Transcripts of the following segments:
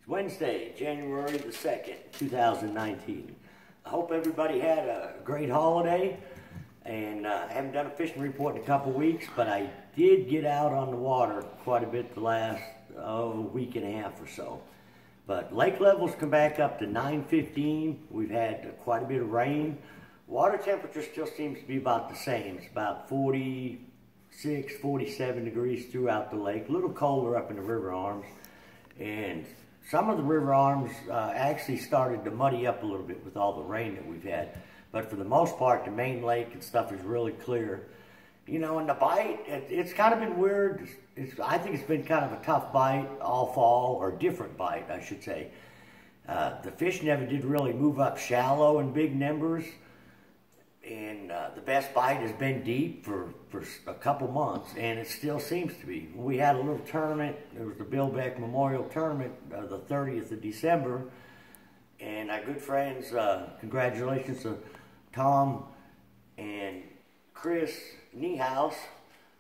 It's Wednesday, January the 2nd, 2019. I hope everybody had a great holiday, and I haven't done a fishing report in a couple weeks, but I did get out on the water quite a bit the last week and a half or so. But lake levels come back up to 9:15. We've had quite a bit of rain. Water temperature still seems to be about the same. It's about 46, 47 degrees throughout the lake. A little colder up in the river arms. And some of the river arms actually started to muddy up a little bit with all the rain that we've had. But for the most part, the main lake and stuff is really clear. You know, and the bite, it's kind of been weird. I think it's been kind of a tough bite all fall, or different bite, I should say. The fish never did really move up shallow in big numbers. And the best bite has been deep for a couple months, and it still seems to be. We had a little tournament. There was the Bill Beck Memorial Tournament, the 30th of December, and our good friends, congratulations to Tom and Chris Niehaus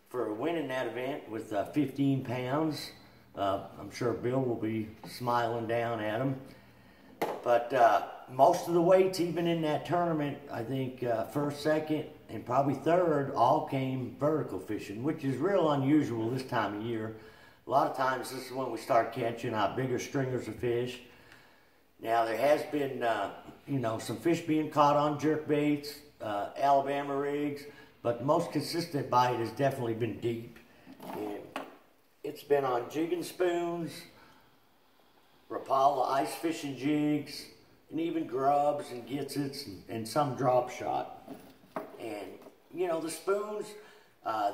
for winning that event with 15 pounds. I'm sure Bill will be smiling down at him. But most of the weights, even in that tournament, I think first, second, and probably third, all came vertical fishing, which is real unusual this time of year. A lot of times, this is when we start catching our bigger stringers of fish. Now, there has been, you know, some fish being caught on jerkbaits, Alabama rigs, but the most consistent bite has definitely been deep. And it's been on jigging spoons, Rapala ice fishing jigs, and even grubs and gitsits and some drop shot. And, you know, the spoons,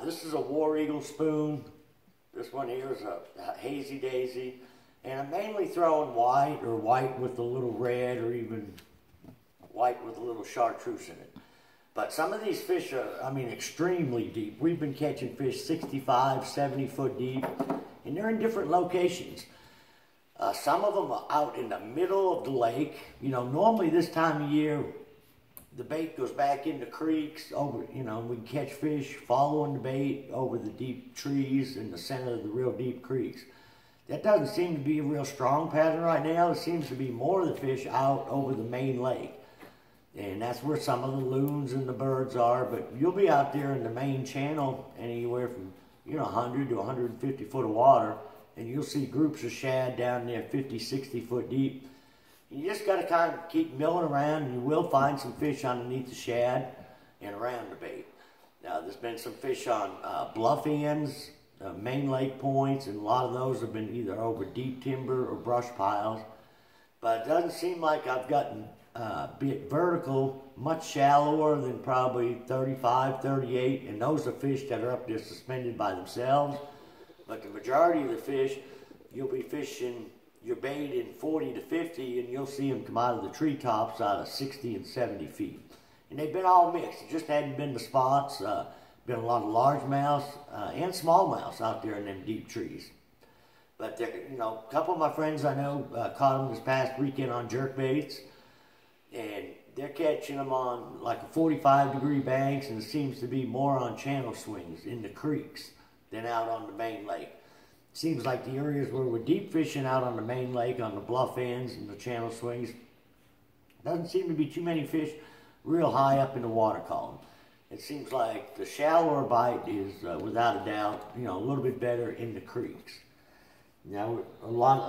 this is a War Eagle spoon. This one here is a Hazy Daisy. And I'm mainly throwing white, or white with a little red, or even white with a little chartreuse in it. But some of these fish are, I mean, extremely deep. We've been catching fish 65, 70 foot deep, and they're in different locations. Some of them are out in the middle of the lake. You know, normally this time of year, the bait goes back into creeks over, you know, we can catch fish following the bait over the deep trees in the center of the real deep creeks. That doesn't seem to be a real strong pattern right now. It seems to be more of the fish out over the main lake. And that's where some of the loons and the birds are. But you'll be out there in the main channel anywhere from, you know, 100 to 150 foot of water. And you'll see groups of shad down there 50, 60 foot deep. You just got to kind of keep milling around, and you will find some fish underneath the shad and around the bait. Now, there's been some fish on bluff ends, main lake points, and a lot of those have been either over deep timber or brush piles. But it doesn't seem like I've gotten bit vertical much shallower than probably 35, 38, and those are fish that are up there suspended by themselves. But the majority of the fish, you'll be fishing your bait in 40 to 50, and you'll see them come out of the treetops out of 60 and 70 feet. And they've been all mixed. It just hadn't been the spots. Been a lot of largemouths and smallmouths out there in them deep trees. But, you know, a couple of my friends I know caught them this past weekend on jerkbaits, and they're catching them on like a 45-degree banks, and it seems to be more on channel swings in the creeks than out on the main lake. Seems like the areas where we're deep fishing out on the main lake, on the bluff ends and the channel swings, doesn't seem to be too many fish real high up in the water column. It seems like the shallower bite is, without a doubt, you know, a little bit better in the creeks. Now,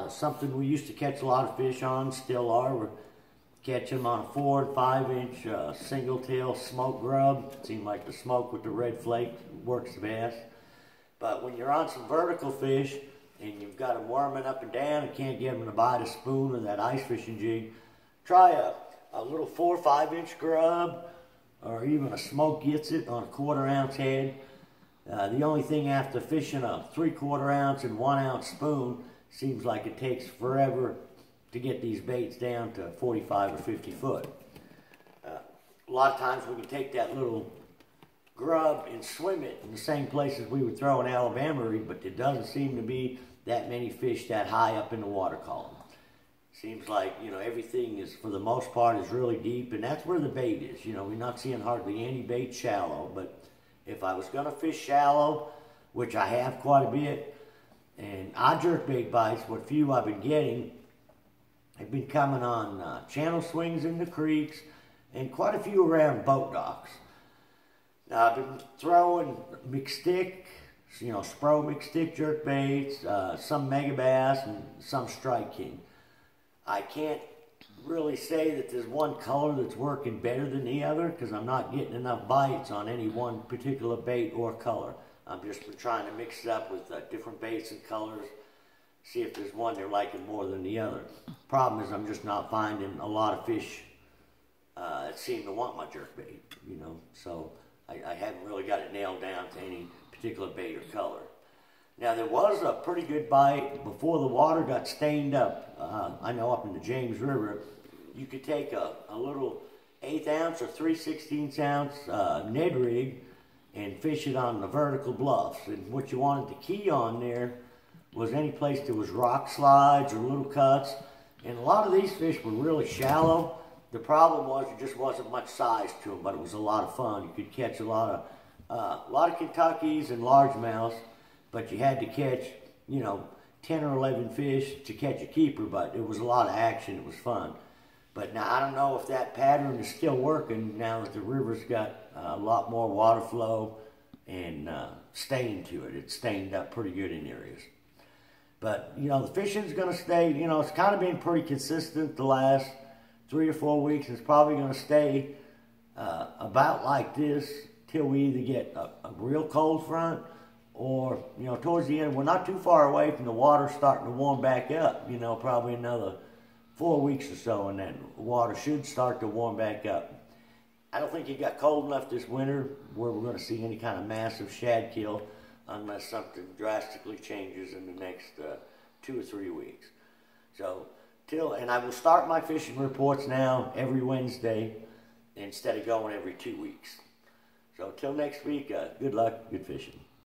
something we used to catch a lot of fish on, still are, we're catching them on a 4 and 5 inch single tail smoke grub. It seems like the smoke with the red flake works the best. But when you're on some vertical fish and you've got them worming up and down and can't get them to bite a spoon or that ice fishing jig, try a little 4 or 5 inch grub, or even a smoke gitsit on a 1/4 ounce head. The only thing after fishing a 3/4 ounce and 1 ounce spoon, seems like it takes forever to get these baits down to 45 or 50 foot. A lot of times we can take that little grub and swim it in the same places we would throw an Alabama rig, but there doesn't seem to be that many fish that high up in the water column. Seems like, you know, everything is, for the most part, is really deep, and that's where the bait is. You know, we're not seeing hardly any bait shallow, but if I was going to fish shallow, which I have quite a bit, and I jerkbait bites, what few I've been getting, I've been coming on channel swings in the creeks and quite a few around boat docks. Now, I've been throwing McStick, Spro McStick jerkbaits, some Mega Bass, and some Strike King. I can't really say that there's one color that's working better than the other because I'm not getting enough bites on any one particular bait or color. I'm just trying to mix it up with different baits and colors, see if there's one they're liking more than the other. Problem is I'm just not finding a lot of fish that seem to want my jerkbait, so I haven't really got it nailed down to any particular bait or color. Now, there was a pretty good bite before the water got stained up. I know up in the James River, you could take a little 1/8 ounce or 3/16 ounce Ned rig and fish it on the vertical bluffs. And what you wanted to key on there was any place there was rock slides or little cuts. And a lot of these fish were really shallow. The problem was there just wasn't much size to them, but it was a lot of fun. You could catch a lot of Kentuckys and largemouths, but you had to catch, 10 or 11 fish to catch a keeper, but it was a lot of action. It was fun. But now I don't know if that pattern is still working now that the river's got a lot more water flow and stain to it. It's stained up pretty good in areas. But, the fishing's going to stay, it's kind of been pretty consistent the last 3 or 4 weeks. It's probably going to stay about like this till we either get a real cold front or, towards the end, we're not too far away from the water starting to warm back up, probably another 4 weeks or so, and then the water should start to warm back up. I don't think it got cold enough this winter where we're going to see any kind of massive shad kill unless something drastically changes in the next 2 or 3 weeks. So, and I will start my fishing reports now every Wednesday instead of going every 2 weeks. So, till next week, good luck, good fishing.